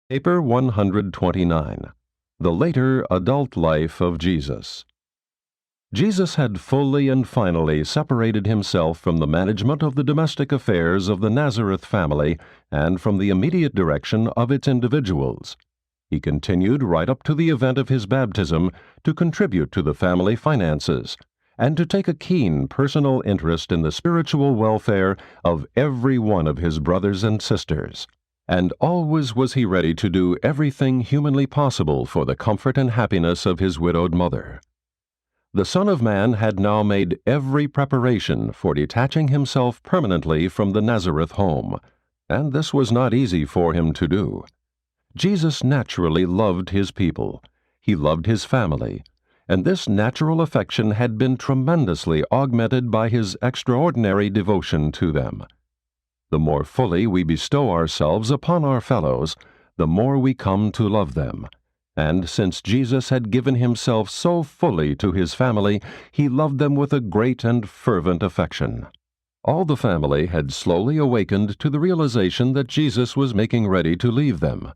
Paper 129. The Later Adult Life of Jesus. Jesus had fully and finally separated himself from the management of the domestic affairs of the Nazareth family and from the immediate direction of its individuals. He continued right up to the event of his baptism to contribute to the family finances and to take a keen personal interest in the spiritual welfare of every one of his brothers and sisters. And always was he ready to do everything humanly possible for the comfort and happiness of his widowed mother. The Son of Man had now made every preparation for detaching himself permanently from the Nazareth home, and this was not easy for him to do. Jesus naturally loved his people. He loved his family, and this natural affection had been tremendously augmented by his extraordinary devotion to them. The more fully we bestow ourselves upon our fellows, the more we come to love them. And since Jesus had given himself so fully to his family, he loved them with a great and fervent affection. All the family had slowly awakened to the realization that Jesus was making ready to leave them.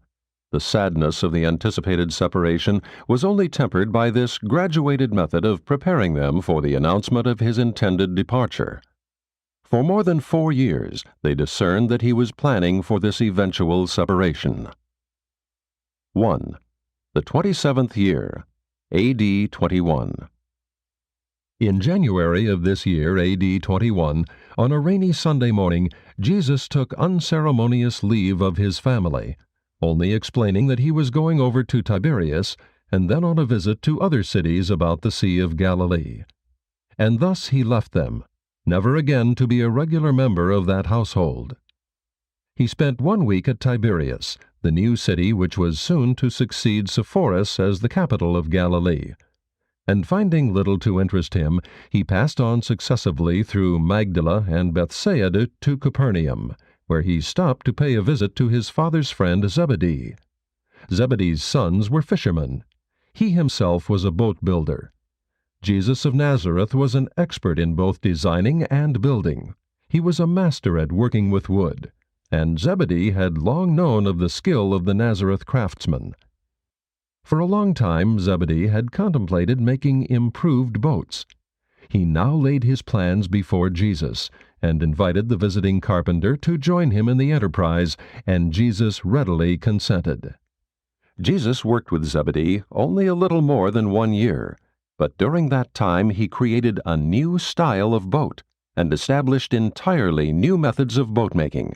The sadness of the anticipated separation was only tempered by this graduated method of preparing them for the announcement of his intended departure. For more than 4 years, they discerned that he was planning for this eventual separation. 1. The 27th year, A.D. 21. In January of this year, A.D. 21, on a rainy Sunday morning, Jesus took unceremonious leave of his family, only explaining that he was going over to Tiberias and then on a visit to other cities about the Sea of Galilee. And thus he left them, never again to be a regular member of that household. He spent 1 week at Tiberias, the new city which was soon to succeed Sepphoris as the capital of Galilee. And finding little to interest him, he passed on successively through Magdala and Bethsaida to Capernaum, where he stopped to pay a visit to his father's friend Zebedee. Zebedee's sons were fishermen. He himself was a boat builder. Jesus of Nazareth was an expert in both designing and building. He was a master at working with wood, and Zebedee had long known of the skill of the Nazareth craftsman. For a long time Zebedee had contemplated making improved boats. He now laid his plans before Jesus, and invited the visiting carpenter to join him in the enterprise, and Jesus readily consented. Jesus worked with Zebedee only a little more than 1 year, but during that time he created a new style of boat and established entirely new methods of boat-making.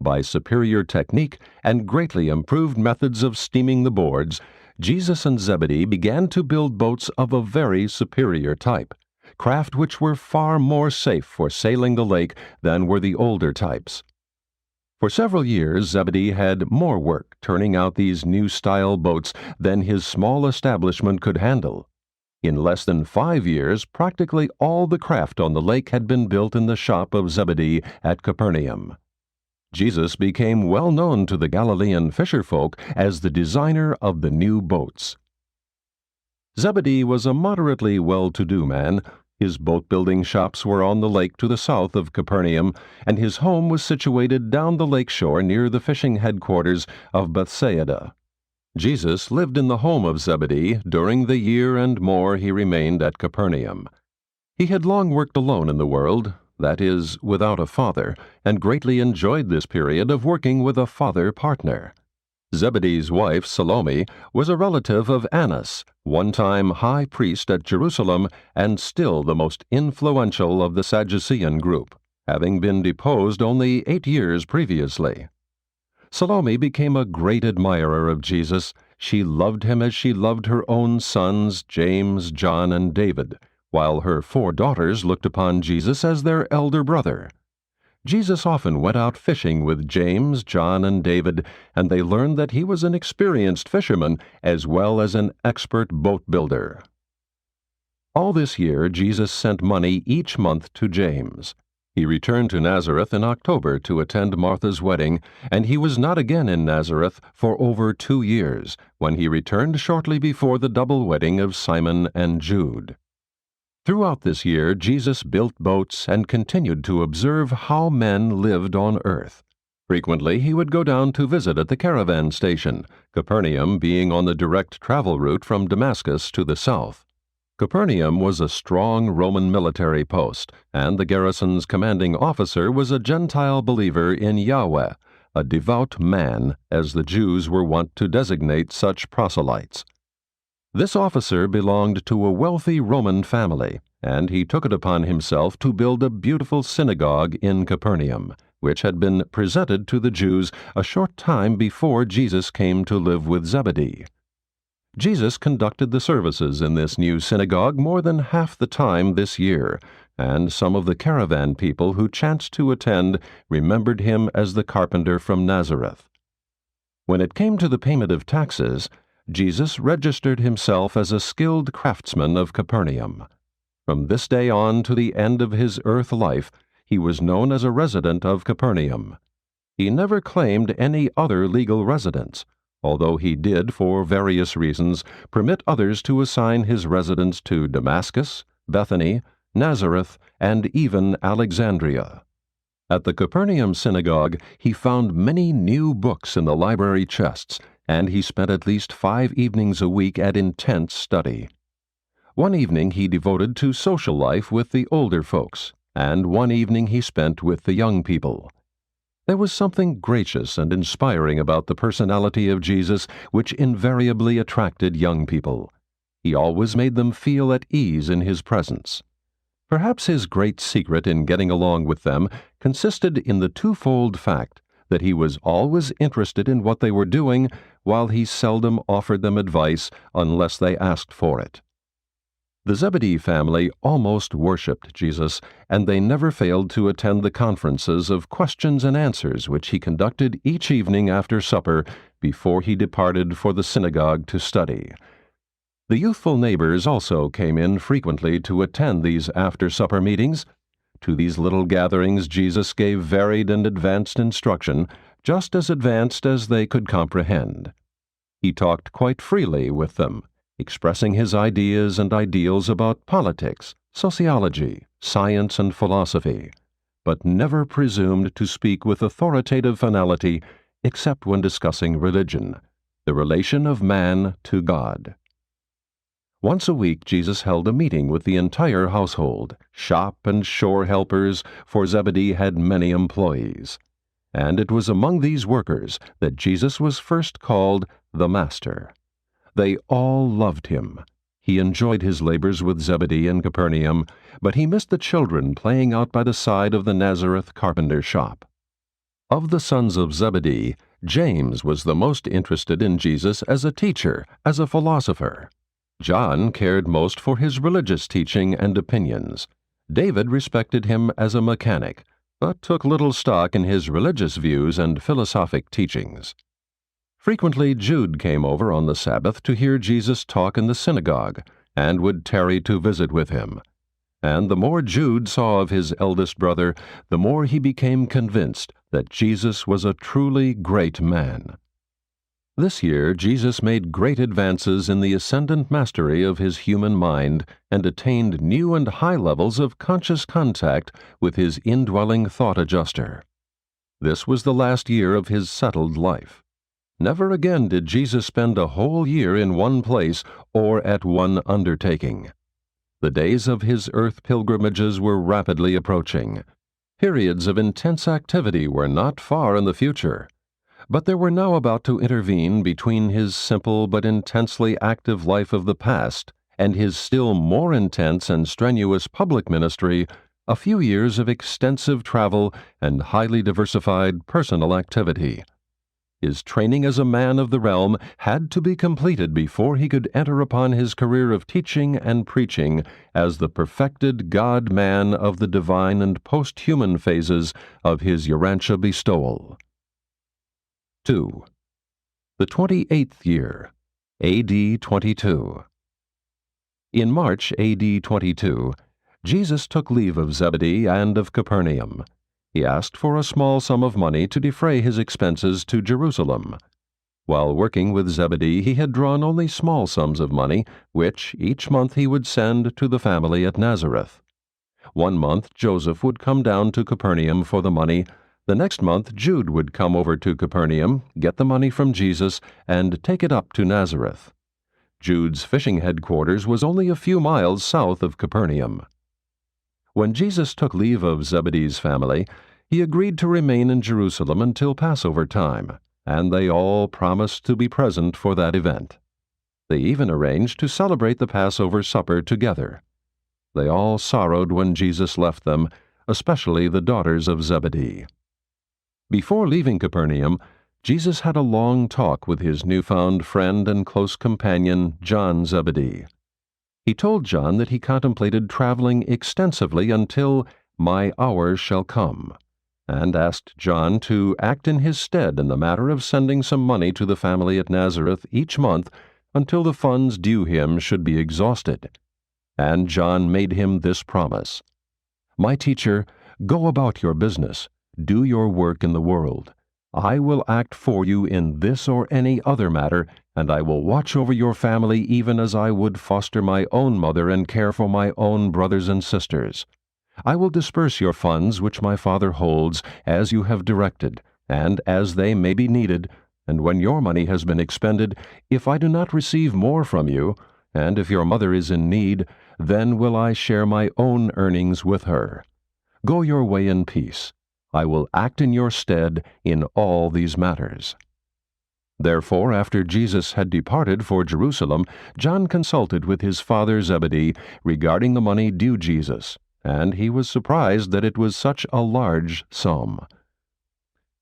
By superior technique and greatly improved methods of steaming the boards, Jesus and Zebedee began to build boats of a very superior type, craft which were far more safe for sailing the lake than were the older types. For several years Zebedee had more work turning out these new-style boats than his small establishment could handle. In less than 5 years, practically all the craft on the lake had been built in the shop of Zebedee at Capernaum. Jesus became well known to the Galilean fisherfolk as the designer of the new boats. Zebedee was a moderately well-to-do man. His boat-building shops were on the lake to the south of Capernaum, and his home was situated down the lake shore near the fishing headquarters of Bethsaida. Jesus lived in the home of Zebedee during the year and more he remained at Capernaum. He had long worked alone in the world, that is, without a father, and greatly enjoyed this period of working with a father-partner. Zebedee's wife, Salome, was a relative of Annas, one-time high priest at Jerusalem and still the most influential of the Sadducean group, having been deposed only 8 years previously. Salome became a great admirer of Jesus. She loved him as she loved her own sons, James, John, and David, while her 4 daughters looked upon Jesus as their elder brother. Jesus often went out fishing with James, John, and David, and they learned that he was an experienced fisherman as well as an expert boat builder. All this year Jesus sent money each month to James. He returned to Nazareth in October to attend Martha's wedding, and he was not again in Nazareth for over 2 years, when he returned shortly before the double wedding of Simon and Jude. Throughout this year Jesus built boats and continued to observe how men lived on earth. Frequently he would go down to visit at the caravan station, Capernaum being on the direct travel route from Damascus to the south. Capernaum was a strong Roman military post, and the garrison's commanding officer was a Gentile believer in Yahweh, a devout man, as the Jews were wont to designate such proselytes. This officer belonged to a wealthy Roman family, and he took it upon himself to build a beautiful synagogue in Capernaum, which had been presented to the Jews a short time before Jesus came to live with Zebedee. Jesus conducted the services in this new synagogue more than half the time this year, and some of the caravan people who chanced to attend remembered him as the carpenter from Nazareth. When it came to the payment of taxes, Jesus registered himself as a skilled craftsman of Capernaum. From this day on to the end of his earth life, he was known as a resident of Capernaum. He never claimed any other legal residence, although he did, for various reasons, permit others to assign his residence to Damascus, Bethany, Nazareth, and even Alexandria. At the Capernaum synagogue, he found many new books in the library chests, and he spent at least 5 evenings a week at intense study. One evening he devoted to social life with the older folks, and one evening he spent with the young people. There was something gracious and inspiring about the personality of Jesus which invariably attracted young people. He always made them feel at ease in his presence. Perhaps his great secret in getting along with them consisted in the twofold fact that he was always interested in what they were doing, while he seldom offered them advice unless they asked for it. The Zebedee family almost worshipped Jesus, and they never failed to attend the conferences of questions and answers which he conducted each evening after supper before he departed for the synagogue to study. The youthful neighbors also came in frequently to attend these after-supper meetings. To these little gatherings Jesus gave varied and advanced instruction, just as advanced as they could comprehend. He talked quite freely with them, expressing his ideas and ideals about politics, sociology, science, and philosophy, but never presumed to speak with authoritative finality except when discussing religion, the relation of man to God. Once a week Jesus held a meeting with the entire household, shop and shore helpers, for Zebedee had many employees. And it was among these workers that Jesus was first called the Master. They all loved him. He enjoyed his labors with Zebedee in Capernaum, but he missed the children playing out by the side of the Nazareth carpenter shop. Of the sons of Zebedee, James was the most interested in Jesus as a teacher, as a philosopher. John cared most for his religious teaching and opinions. David respected him as a mechanic, but took little stock in his religious views and philosophic teachings. Frequently Jude came over on the Sabbath to hear Jesus talk in the synagogue, and would tarry to visit with him. And the more Jude saw of his eldest brother, the more he became convinced that Jesus was a truly great man. This year Jesus made great advances in the ascendant mastery of his human mind and attained new and high levels of conscious contact with his indwelling thought adjuster. This was the last year of his settled life. Never again did Jesus spend a whole year in one place or at one undertaking. The days of his earth pilgrimages were rapidly approaching. Periods of intense activity were not far in the future. But there were now about to intervene between his simple but intensely active life of the past and his still more intense and strenuous public ministry a few years of extensive travel and highly diversified personal activity. His training as a man of the realm had to be completed before he could enter upon his career of teaching and preaching as the perfected God-man of the divine and post-human phases of his Urantia bestowal. 2. The 28th year, A.D. 22. In March A.D. 22, Jesus took leave of Zebedee and of Capernaum. He asked for a small sum of money to defray his expenses to Jerusalem. While working with Zebedee, he had drawn only small sums of money, which each month he would send to the family at Nazareth. One month Joseph would come down to Capernaum for the money, The next month Jude would come over to Capernaum, get the money from Jesus, and take it up to Nazareth. Jude's fishing headquarters was only a few miles south of Capernaum. When Jesus took leave of Zebedee's family, he agreed to remain in Jerusalem until Passover time, and they all promised to be present for that event. They even arranged to celebrate the Passover supper together. They all sorrowed when Jesus left them, especially the daughters of Zebedee. Before leaving Capernaum, Jesus had a long talk with his newfound friend and close companion, John Zebedee. He told John that he contemplated traveling extensively until "my hour shall come," and asked John to act in his stead in the matter of sending some money to the family at Nazareth each month until the funds due him should be exhausted. And John made him this promise: "My teacher, go about your business, do your work in the world. I will act for you in this or any other matter, and I will watch over your family even as I would foster my own mother and care for my own brothers and sisters. I will disperse your funds which my Father holds, as you have directed, and as they may be needed, and when your money has been expended, if I do not receive more from you, and if your mother is in need, then will I share my own earnings with her. Go your way in peace. I will act in your stead in all these matters." Therefore, after Jesus had departed for Jerusalem, John consulted with his father Zebedee regarding the money due Jesus, and he was surprised that it was such a large sum.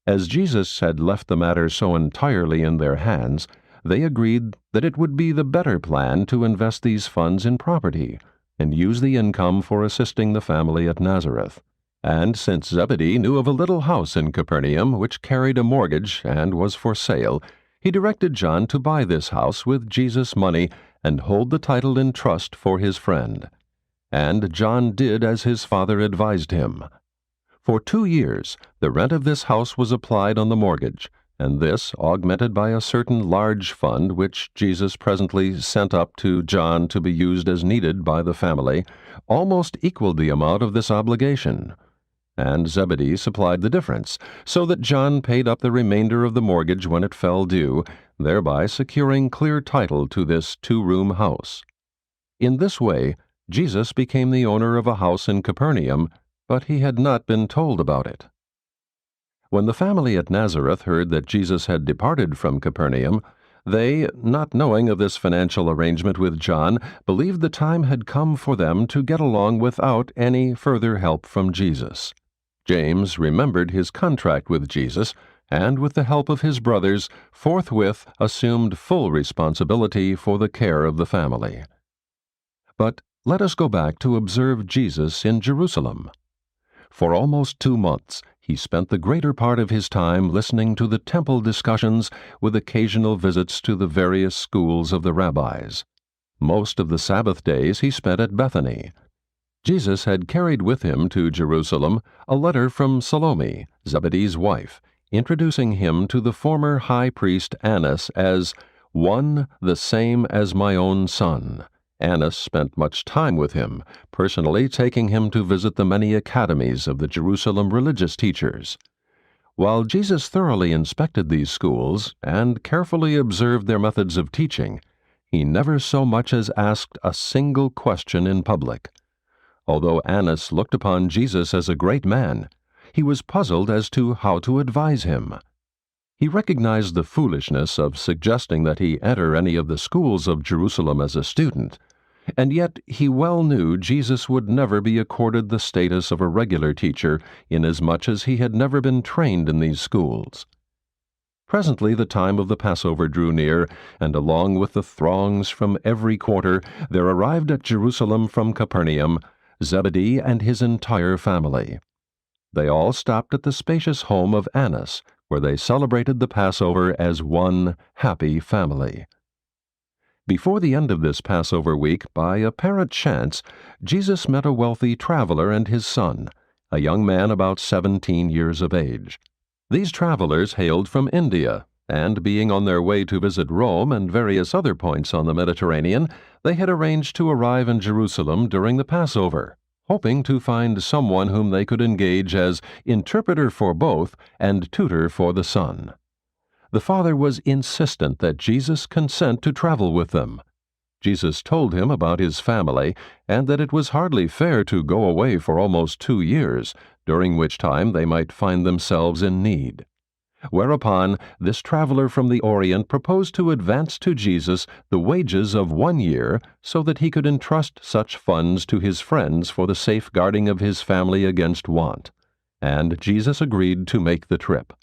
As Jesus had left the matter so entirely in their hands, they agreed that it would be the better plan to invest these funds in property and use the income for assisting the family at Nazareth. And since Zebedee knew of a little house in Capernaum which carried a mortgage and was for sale, he directed John to buy this house with Jesus' money and hold the title in trust for his friend. And John did as his father advised him. For 2 years, the rent of this house was applied on the mortgage, and this, augmented by a certain large fund which Jesus presently sent up to John to be used as needed by the family, almost equaled the amount of this obligation. And Zebedee supplied the difference, so that John paid up the remainder of the mortgage when it fell due, thereby securing clear title to this 2-room house. In this way, Jesus became the owner of a house in Capernaum, but he had not been told about it. When the family at Nazareth heard that Jesus had departed from Capernaum, they, not knowing of this financial arrangement with John, believed the time had come for them to get along without any further help from Jesus. James remembered his contract with Jesus, and with the help of his brothers, forthwith assumed full responsibility for the care of the family. But let us go back to observe Jesus in Jerusalem. For almost 2 months, he spent the greater part of his time listening to the temple discussions with occasional visits to the various schools of the rabbis. Most of the Sabbath days he spent at Bethany. Jesus had carried with him to Jerusalem a letter from Salome, Zebedee's wife, introducing him to the former high priest Annas as "one the same as my own son." Annas spent much time with him, personally taking him to visit the many academies of the Jerusalem religious teachers. While Jesus thoroughly inspected these schools and carefully observed their methods of teaching, he never so much as asked a single question in public. Although Annas looked upon Jesus as a great man, he was puzzled as to how to advise him. He recognized the foolishness of suggesting that he enter any of the schools of Jerusalem as a student, and yet he well knew Jesus would never be accorded the status of a regular teacher, inasmuch as he had never been trained in these schools. Presently the time of the Passover drew near, and along with the throngs from every quarter there arrived at Jerusalem from Capernaum Zebedee and his entire family. They all stopped at the spacious home of Annas, where they celebrated the Passover as one happy family. Before the end of this Passover week, by apparent chance, Jesus met a wealthy traveler and his son, a young man about 17 years of age. These travelers hailed from India, and being on their way to visit Rome and various other points on the Mediterranean, they had arranged to arrive in Jerusalem during the Passover. hoping to find someone whom they could engage as interpreter for both and tutor for the son. The father was insistent that Jesus consent to travel with them. Jesus told him about his family and that it was hardly fair to go away for almost 2 years, during which time they might find themselves in need. Whereupon this traveler from the Orient proposed to advance to Jesus the wages of 1 year so that he could entrust such funds to his friends for the safeguarding of his family against want. And Jesus agreed to make the trip.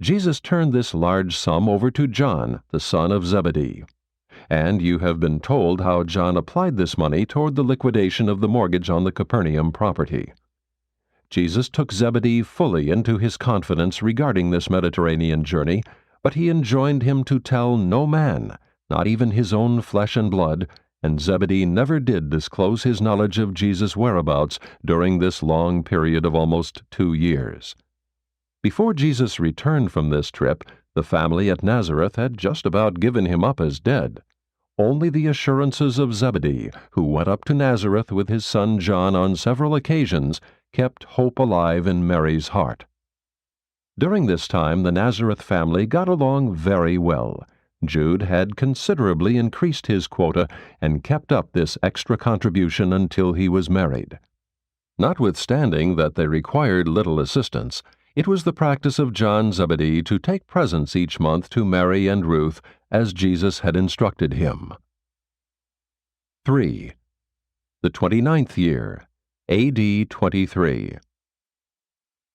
Jesus turned this large sum over to John, the son of Zebedee. And you have been told how John applied this money toward the liquidation of the mortgage on the Capernaum property. Jesus took Zebedee fully into his confidence regarding this Mediterranean journey, but he enjoined him to tell no man, not even his own flesh and blood, and Zebedee never did disclose his knowledge of Jesus' whereabouts during this long period of almost 2 years. Before Jesus returned from this trip, the family at Nazareth had just about given him up as dead. Only the assurances of Zebedee, who went up to Nazareth with his son John on several occasions, kept hope alive in Mary's heart. During this time, the Nazareth family got along very well. Jude had considerably increased his quota and kept up this extra contribution until he was married. Notwithstanding that they required little assistance, it was the practice of John Zebedee to take presents each month to Mary and Ruth, as Jesus had instructed him. 3. The 29th year, A.D. 23.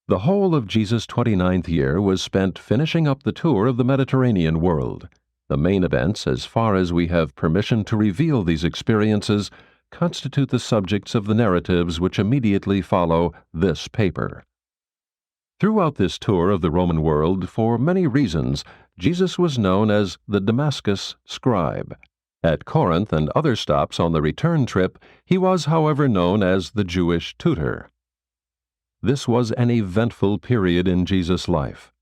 The whole of Jesus' 29th year was spent finishing up the tour of the Mediterranean world. The main events, as far as we have permission to reveal these experiences, constitute the subjects of the narratives which immediately follow this paper. Throughout this tour of the Roman world, for many reasons, Jesus was known as the Damascus scribe. At Corinth and other stops on the return trip, he was, however, known as the Jewish tutor. This was an eventful period in Jesus' life.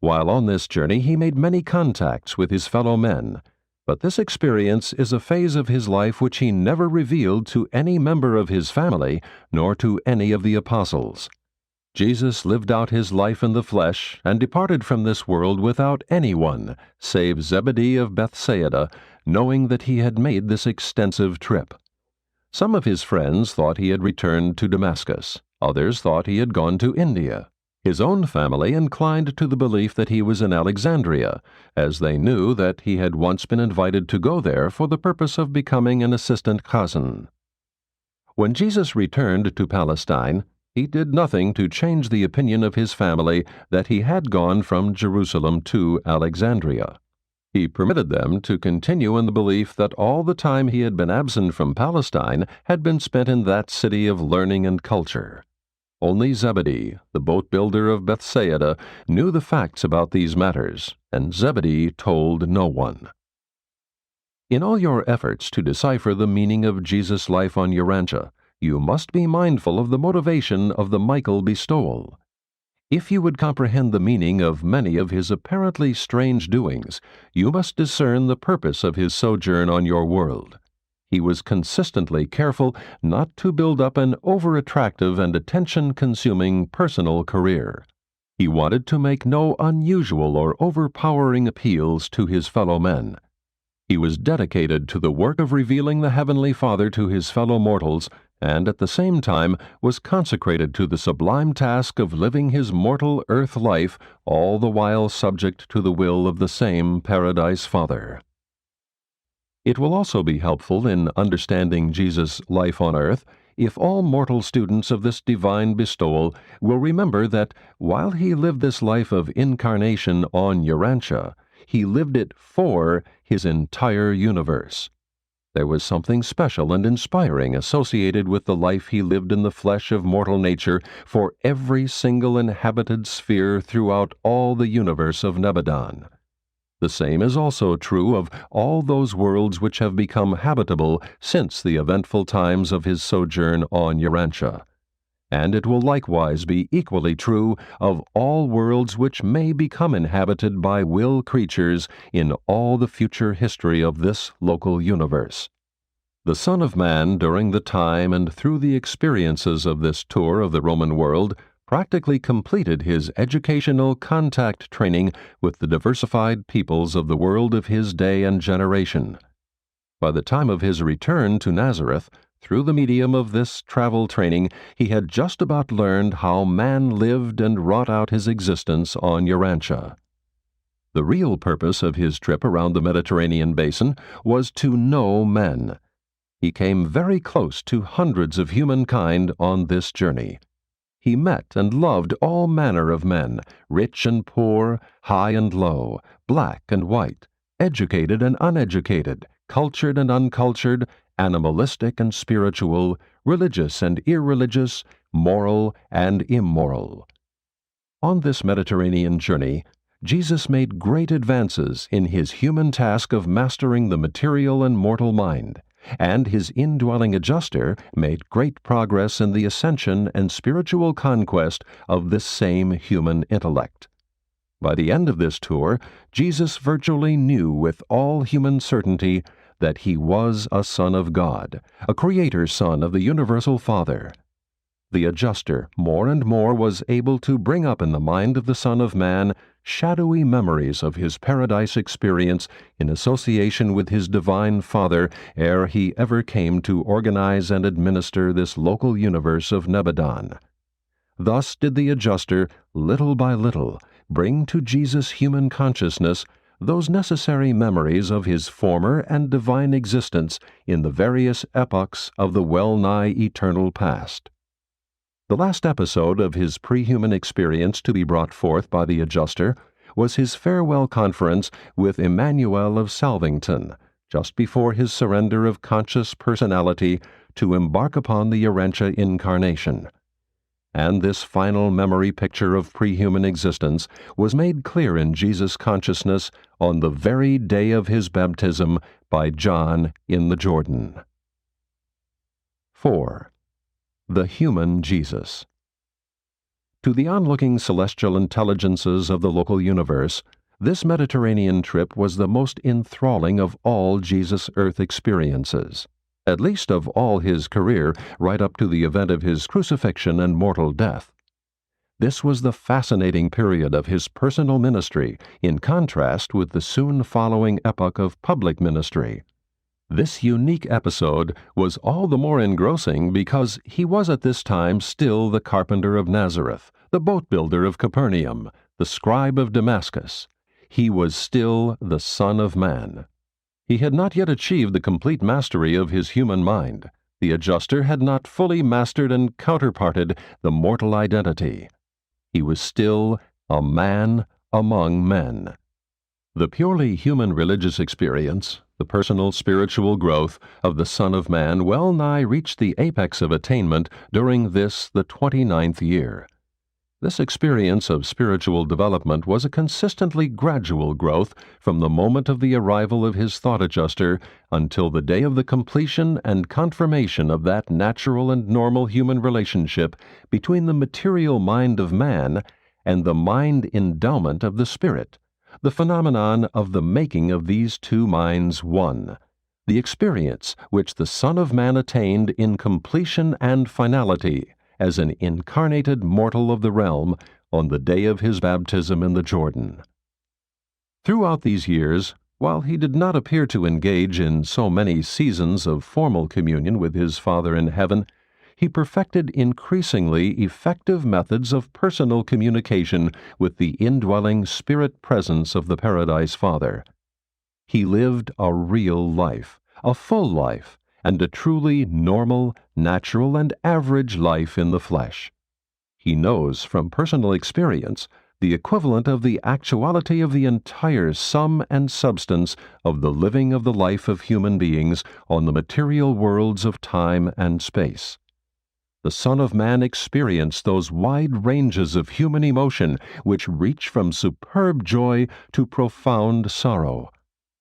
While on this journey, he made many contacts with his fellow men, but this experience is a phase of his life which he never revealed to any member of his family, nor to any of the apostles. Jesus lived out his life in the flesh and departed from this world without anyone, save Zebedee of Bethsaida, knowing that he had made this extensive trip. Some of his friends thought he had returned to Damascus. Others thought he had gone to India. His own family inclined to the belief that he was in Alexandria, as they knew that he had once been invited to go there for the purpose of becoming an assistant cousin. When Jesus returned to Palestine, he did nothing to change the opinion of his family that he had gone from Jerusalem to Alexandria. He permitted them to continue in the belief that all the time he had been absent from Palestine had been spent in that city of learning and culture. Only Zebedee, the boat builder of Bethsaida, knew the facts about these matters, and Zebedee told no one. In all your efforts to decipher the meaning of Jesus' life on Urantia, you must be mindful of the motivation of the Michael bestowal. If you would comprehend the meaning of many of his apparently strange doings, you must discern the purpose of his sojourn on your world. He was consistently careful not to build up an over-attractive and attention-consuming personal career. He wanted to make no unusual or overpowering appeals to his fellow men. He was dedicated to the work of revealing the Heavenly Father to his fellow mortals, and at the same time was consecrated to the sublime task of living his mortal earth life, all the while subject to the will of the same Paradise Father. It will also be helpful in understanding Jesus' life on earth if all mortal students of this divine bestowal will remember that while he lived this life of incarnation on Urantia, he lived it for his entire universe. There was something special and inspiring associated with the life he lived in the flesh of mortal nature for every single inhabited sphere throughout all the universe of Nebadon. The same is also true of all those worlds which have become habitable since the eventful times of his sojourn on Urantia. And it will likewise be equally true of all worlds which may become inhabited by will creatures in all the future history of this local universe. The Son of Man, during the time and through the experiences of this tour of the Roman world, practically completed his educational contact training with the diversified peoples of the world of his day and generation. By the time of his return to Nazareth, through the medium of this travel training, he had just about learned how man lived and wrought out his existence on Urantia. The real purpose of his trip around the Mediterranean basin was to know men. He came very close to hundreds of humankind on this journey. He met and loved all manner of men, rich and poor, high and low, black and white, educated and uneducated, cultured and uncultured, animalistic and spiritual, religious and irreligious, moral and immoral. On this Mediterranean journey, Jesus made great advances in his human task of mastering the material and mortal mind, and his indwelling adjuster made great progress in the ascension and spiritual conquest of this same human intellect. By the end of this tour, Jesus virtually knew with all human certainty that he was a Son of God, a Creator Son of the Universal Father. The adjuster more and more was able to bring up in the mind of the Son of Man shadowy memories of his paradise experience in association with his divine Father ere he ever came to organize and administer this local universe of Nebadon. Thus did the adjuster, little by little, bring to Jesus' human consciousness those necessary memories of his former and divine existence in the various epochs of the well-nigh eternal past. The last episode of his pre-human experience to be brought forth by the adjuster was his farewell conference with Emmanuel of Salvington, just before his surrender of conscious personality to embark upon the Urantia incarnation. And this final memory picture of pre-human existence was made clear in Jesus' consciousness on the very day of his baptism by John in the Jordan. 4. The human Jesus. To the onlooking celestial intelligences of the local universe, this Mediterranean trip was the most enthralling of all Jesus' earth experiences, at least of all his career right up to the event of his crucifixion and mortal death. This was the fascinating period of his personal ministry, in contrast with the soon following epoch of public ministry. This unique episode was all the more engrossing because he was at this time still the carpenter of Nazareth, the boat builder of Capernaum, the scribe of Damascus. He was still the Son of Man. He had not yet achieved the complete mastery of his human mind. The adjuster had not fully mastered and counterparted the mortal identity. He was still a man among men. The purely human religious experience, the personal spiritual growth of the Son of Man well nigh reached the apex of attainment during this, the 29th year. This experience of spiritual development was a consistently gradual growth from the moment of the arrival of his thought adjuster until the day of the completion and confirmation of that natural and normal human relationship between the material mind of man and the mind endowment of the Spirit, the phenomenon of the making of these two minds one, the experience which the Son of Man attained in completion and finality as an incarnated mortal of the realm on the day of his baptism in the Jordan. Throughout these years, while he did not appear to engage in so many seasons of formal communion with his Father in heaven, he perfected increasingly effective methods of personal communication with the indwelling spirit presence of the Paradise Father. He lived a real life, a full life, and a truly normal, natural, and average life in the flesh. He knows from personal experience the equivalent of the actuality of the entire sum and substance of the living of the life of human beings on the material worlds of time and space. The Son of Man experienced those wide ranges of human emotion which reach from superb joy to profound sorrow.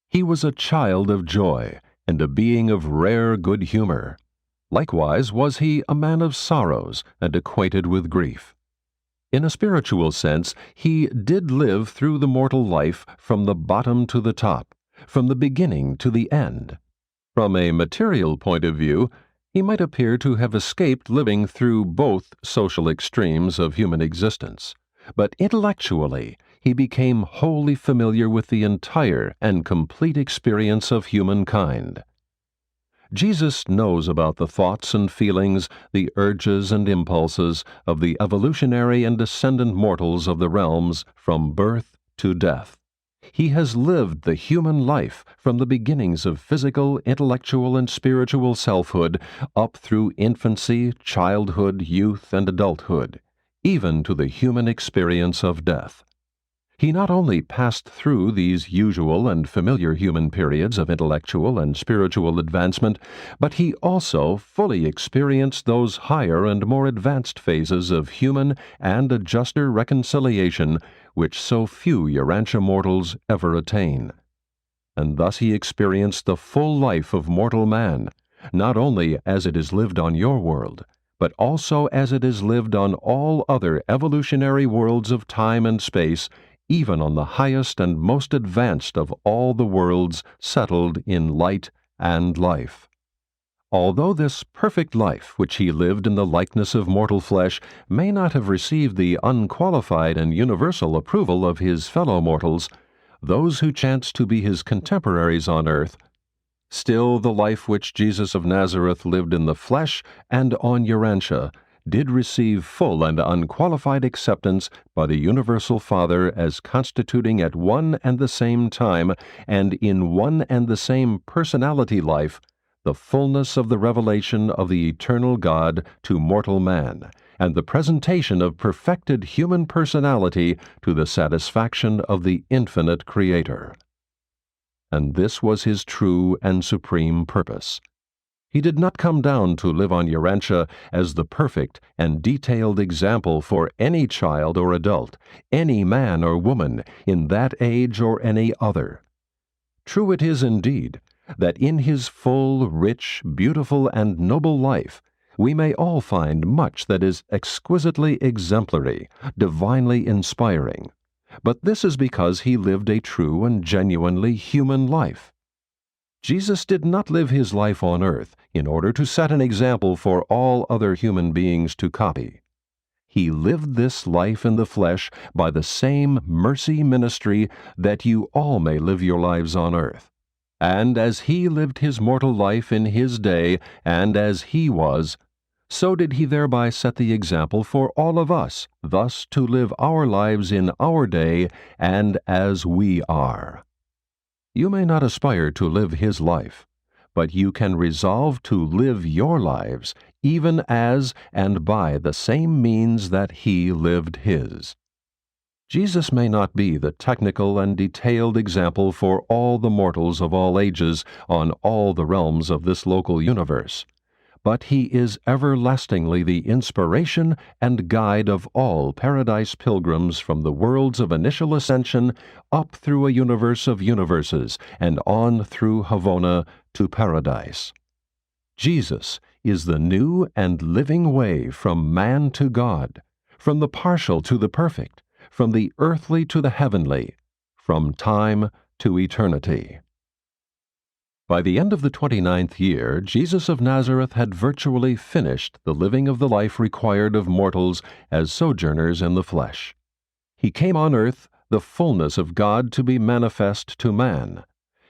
He was a child of joy and a being of rare good humor. Likewise was he a man of sorrows and acquainted with grief. In a spiritual sense, he did live through the mortal life from the bottom to the top, from the beginning to the end. From a material point of view, he might appear to have escaped living through both social extremes of human existence, but intellectually he became wholly familiar with the entire and complete experience of humankind. Jesus knows about the thoughts and feelings, the urges and impulses of the evolutionary and descendant mortals of the realms from birth to death. He has lived the human life from the beginnings of physical, intellectual, and spiritual selfhood up through infancy, childhood, youth, and adulthood, even to the human experience of death. He not only passed through these usual and familiar human periods of intellectual and spiritual advancement, but he also fully experienced those higher and more advanced phases of human and adjuster reconciliation which so few Urantia mortals ever attain. And thus he experienced the full life of mortal man, not only as it is lived on your world, but also as it is lived on all other evolutionary worlds of time and space, even on the highest and most advanced of all the worlds settled in light and life. Although this perfect life which he lived in the likeness of mortal flesh may not have received the unqualified and universal approval of his fellow mortals, those who chanced to be his contemporaries on earth, still the life which Jesus of Nazareth lived in the flesh and on Urantia did receive full and unqualified acceptance by the Universal Father as constituting at one and the same time and in one and the same personality life the fullness of the revelation of the eternal God to mortal man, and the presentation of perfected human personality to the satisfaction of the infinite Creator. And this was his true and supreme purpose. He did not come down to live on Urantia as the perfect and detailed example for any child or adult, any man or woman, in that age or any other. True it is indeed that in his full, rich, beautiful, and noble life we may all find much that is exquisitely exemplary, divinely inspiring. But this is because he lived a true and genuinely human life. Jesus did not live his life on earth in order to set an example for all other human beings to copy. He lived this life in the flesh by the same mercy ministry that you all may live your lives on earth. And as he lived his mortal life in his day, and as he was, so did he thereby set the example for all of us, thus to live our lives in our day and as we are. You may not aspire to live his life, but you can resolve to live your lives even as and by the same means that he lived his. Jesus may not be the technical and detailed example for all the mortals of all ages on all the realms of this local universe, but he is everlastingly the inspiration and guide of all paradise pilgrims from the worlds of initial ascension up through a universe of universes and on through Havona to paradise. Jesus is the new and living way from man to God, from the partial to the perfect, from the earthly to the heavenly, from time to eternity. By the end of the 29th year, Jesus of Nazareth had virtually finished the living of the life required of mortals as sojourners in the flesh. He came on earth, the fullness of God to be manifest to man.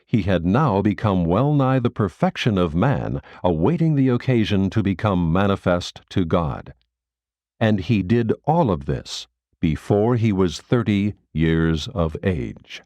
He had now become well nigh the perfection of man, awaiting the occasion to become manifest to God. And he did all of this before he was 30 years of age.